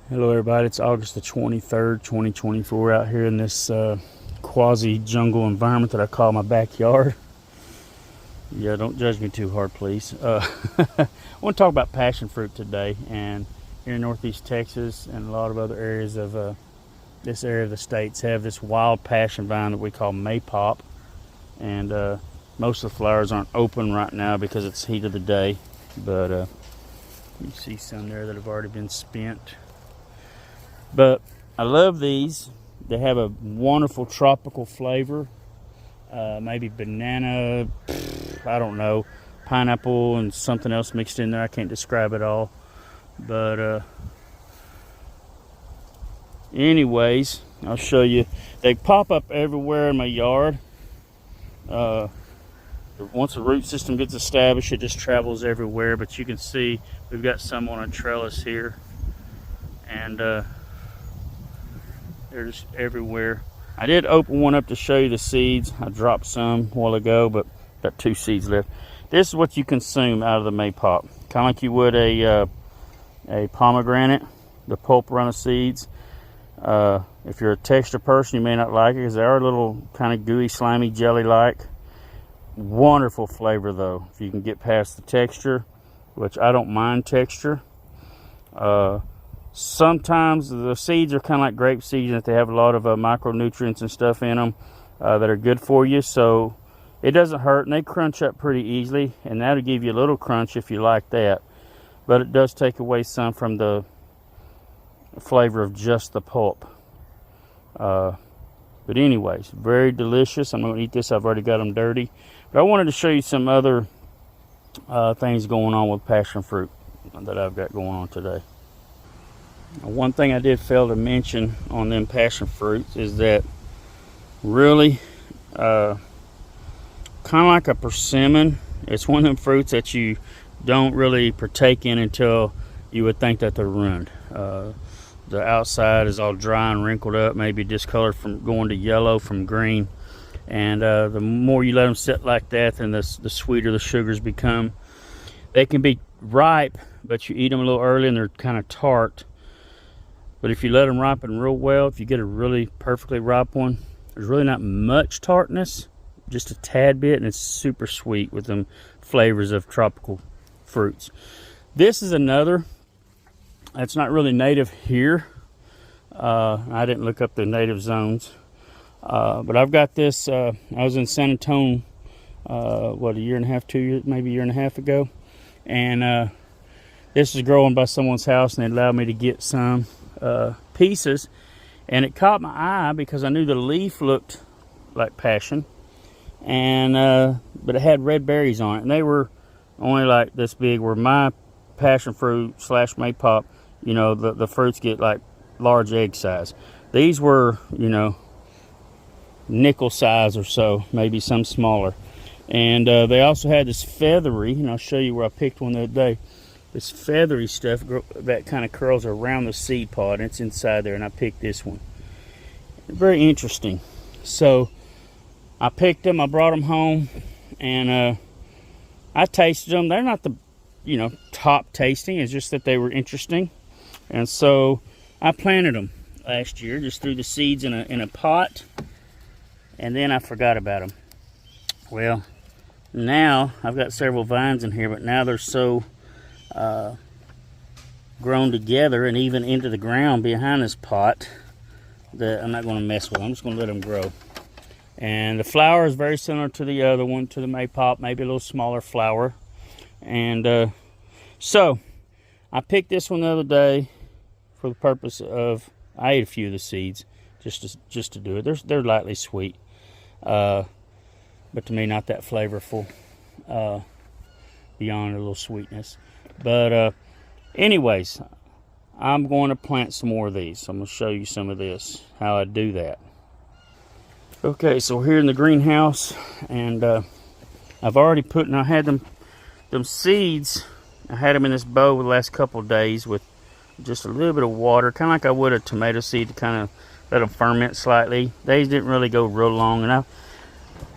Hello everybody, it's August the 23rd, 2024 out here in this quasi-jungle environment that I call my backyard. Yeah, don't judge me too hard, please. I want to talk about passion fruit today, and here in northeast Texas and a lot of other areas of this area of the states have this wild passion vine that we call maypop, and most of the flowers aren't open right now because it's heat of the day, but you see some there that have already been spent. But I love these. They have a wonderful tropical flavor. Maybe banana, I don't know, pineapple and something else mixed in there. I can't describe it all. But anyways, I'll show you. They pop up everywhere in my yard. Once the root system gets established, it just travels everywhere. But you can see we've got some on a trellis here. And they're just everywhere. I did open one up to show you the seeds. I dropped some a while ago, but got 2 seeds left. This is what you consume out of the maypop, kind of like you would a pomegranate, the pulp around the seeds. If you're a texture person, you may not like it because they are a little kind of gooey, slimy, jelly-like. Wonderful flavor though, if you can get past the texture, which I don't mind texture. Sometimes the seeds are kind of like grape seeds, that they have a lot of micronutrients and stuff in them that are good for you, so it doesn't hurt, and they crunch up pretty easily, and that'll give you a little crunch if you like that, but it does take away some from the flavor of just the pulp. But anyways, very delicious. I'm going to eat this. I've already got them dirty, but I wanted to show you some other things going on with passion fruit that I've got going on today. One thing I did fail to mention on them passion fruits is that really kind of like a persimmon, it's one of them fruits that you don't really partake in until you would think that they're ruined. The outside is all dry and wrinkled up, maybe discolored from going to yellow from green, and the more you let them sit like that, then the sweeter the sugars become. They can be ripe, but you eat them a little early and they're kind of tart. But if you let them ripen real well, if you get a really perfectly ripe one, there's really not much tartness, just a tad bit, and it's super sweet with them flavors of tropical fruits. This is another that's not really native here. I didn't look up the native zones, but I've got this. I was in San Antonio, what, a year and a half, 2 years, maybe a year and a half ago, and this is growing by someone's house, and they allowed me to get some pieces, and it caught my eye because I knew the leaf looked like passion, and but it had red berries on it, and they were only like this big, where my passion fruit / maypop, you know, the fruits get like large egg size. These were, you know, nickel size or so, maybe some smaller, and they also had this feathery, and I'll show you where I picked one the other day. This feathery stuff that kind of curls around the seed pod, and it's inside there, and I picked this one. Very interesting. So I picked them, I brought them home, and I tasted them. They're not the, you know, top tasting, it's just that they were interesting. And so I planted them last year, just threw the seeds in a pot, and then I forgot about them. Well, now I've got several vines in here, but now they're so grown together and even into the ground behind this pot that I'm not going to mess with them. I'm just going to let them grow. And the flower is very similar to the other one, to the maypop, maybe a little smaller flower. And so I picked this one the other day for the purpose of, I ate a few of the seeds just to do it. They're lightly sweet, but to me not that flavorful, beyond a little sweetness. But anyways, I'm going to plant some more of these. So I'm going to show you some of this, how I do that. Okay, so here in the greenhouse, and I've already put, and I had them seeds, I had them in this bowl the last couple of days with just a little bit of water, kind of like I would a tomato seed, to kind of let them ferment slightly. These didn't really go real long, and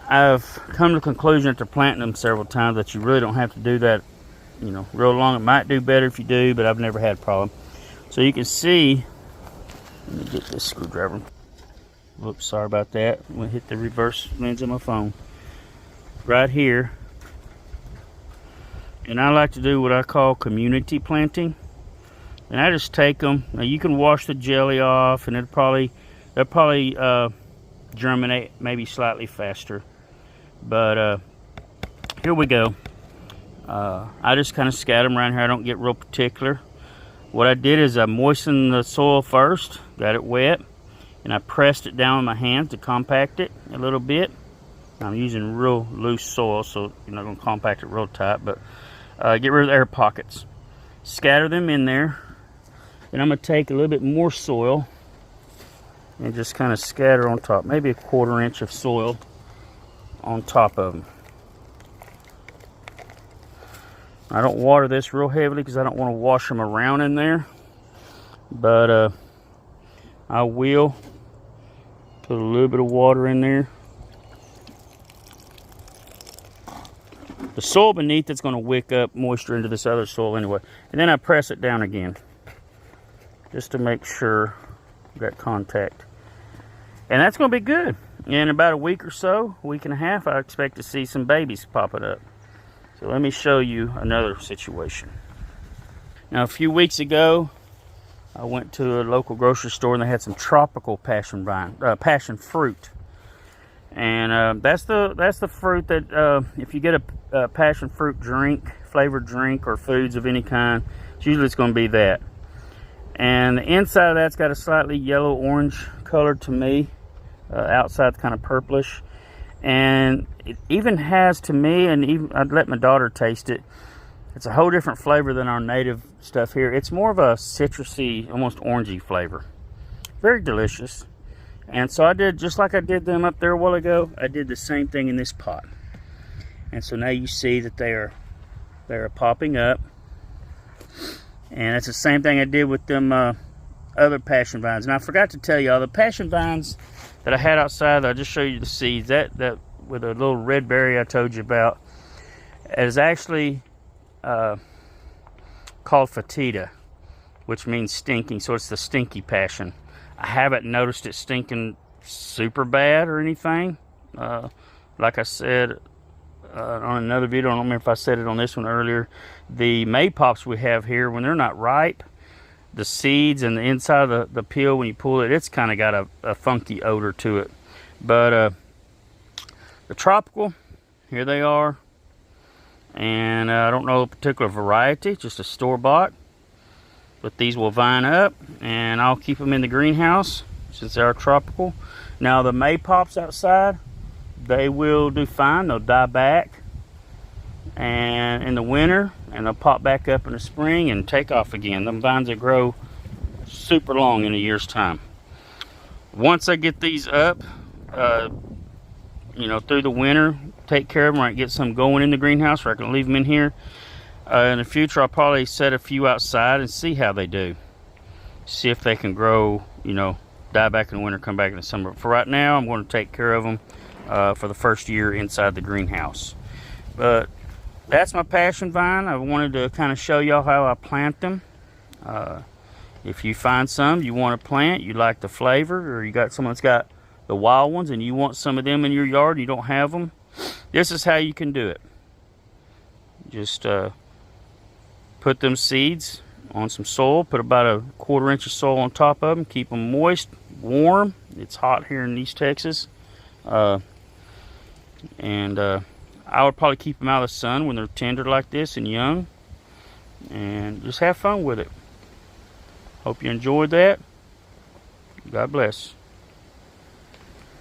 I've come to the conclusion after planting them several times that you really don't have to do that, you know, real long. It might do better if you do, but I've never had a problem. So you can see, let me get this screwdriver. Whoops, sorry about that. I'm gonna hit the reverse lens of my phone. Right here. And I like to do what I call community planting. And I just take them. Now you can wash the jelly off, and they'll probably germinate maybe slightly faster. But here we go. I just kind of scatter them around here. I don't get real particular. What I did is I moistened the soil first, got it wet, and I pressed it down with my hand to compact it a little bit. I'm using real loose soil, so you're not going to compact it real tight, but get rid of the air pockets. Scatter them in there. And I'm going to take a little bit more soil and just kind of scatter on top, maybe a 1/4 inch of soil on top of them. I don't water this real heavily because I don't want to wash them around in there, but I will put a little bit of water in there. The soil beneath it's going to wick up moisture into this other soil anyway, and then I press it down again just to make sure I've got contact. And that's going to be good. In about a week or so, week and a half, I expect to see some babies popping up. So let me show you another situation. Now, a few weeks ago, I went to a local grocery store and they had some tropical passion fruit. And that's the fruit that if you get a passion fruit drink, flavored drink, or foods of any kind, usually it's going to be that. And the inside of that's got a slightly yellow-orange color to me. Outside kind of purplish. And it even has, to me, and even I'd let my daughter taste it, it's a whole different flavor than our native stuff here. It's more of a citrusy, almost orangey flavor. Very delicious. And so I did, just like I did them up there a while ago, I did the same thing in this pot. And so now you see that they are popping up. And it's the same thing I did with them other passion vines. And I forgot to tell y'all, the passion vines that I had outside, I'll just show you the seeds. That with a little red berry I told you about, is actually called foetida, which means stinking. So it's the stinky passion. I haven't noticed it stinking super bad or anything. Like I said on another video, I don't remember if I said it on this one earlier, the maypops we have here, when they're not ripe, the seeds and the inside of the peel, when you pull it, it's kind of got a funky odor to it. But the tropical, here they are. And I don't know a particular variety, just a store-bought. But these will vine up, and I'll keep them in the greenhouse since they are tropical. Now the maypops outside, they will do fine. They'll die back and in the winter, and they'll pop back up in the spring and take off again. Them vines that grow super long in a year's time. Once I get these up, through the winter, take care of them, or I get some going in the greenhouse, or I can leave them in here. In the future, I'll probably set a few outside and see how they do. See if they can grow, die back in the winter, come back in the summer. For right now, I'm going to take care of them for the first year inside the greenhouse. But that's my passion vine. I wanted to kind of show y'all how I plant them. If you find some you want to plant, you like the flavor, or you got someone that's got the wild ones and you want some of them in your yard and you don't have them, this is how you can do it. Just put them seeds on some soil, put about a 1/4 inch of soil on top of them, keep them moist, warm. It's hot here in East Texas. I would probably keep them out of the sun when they're tender like this and young, and just have fun with it. Hope you enjoyed that. God bless.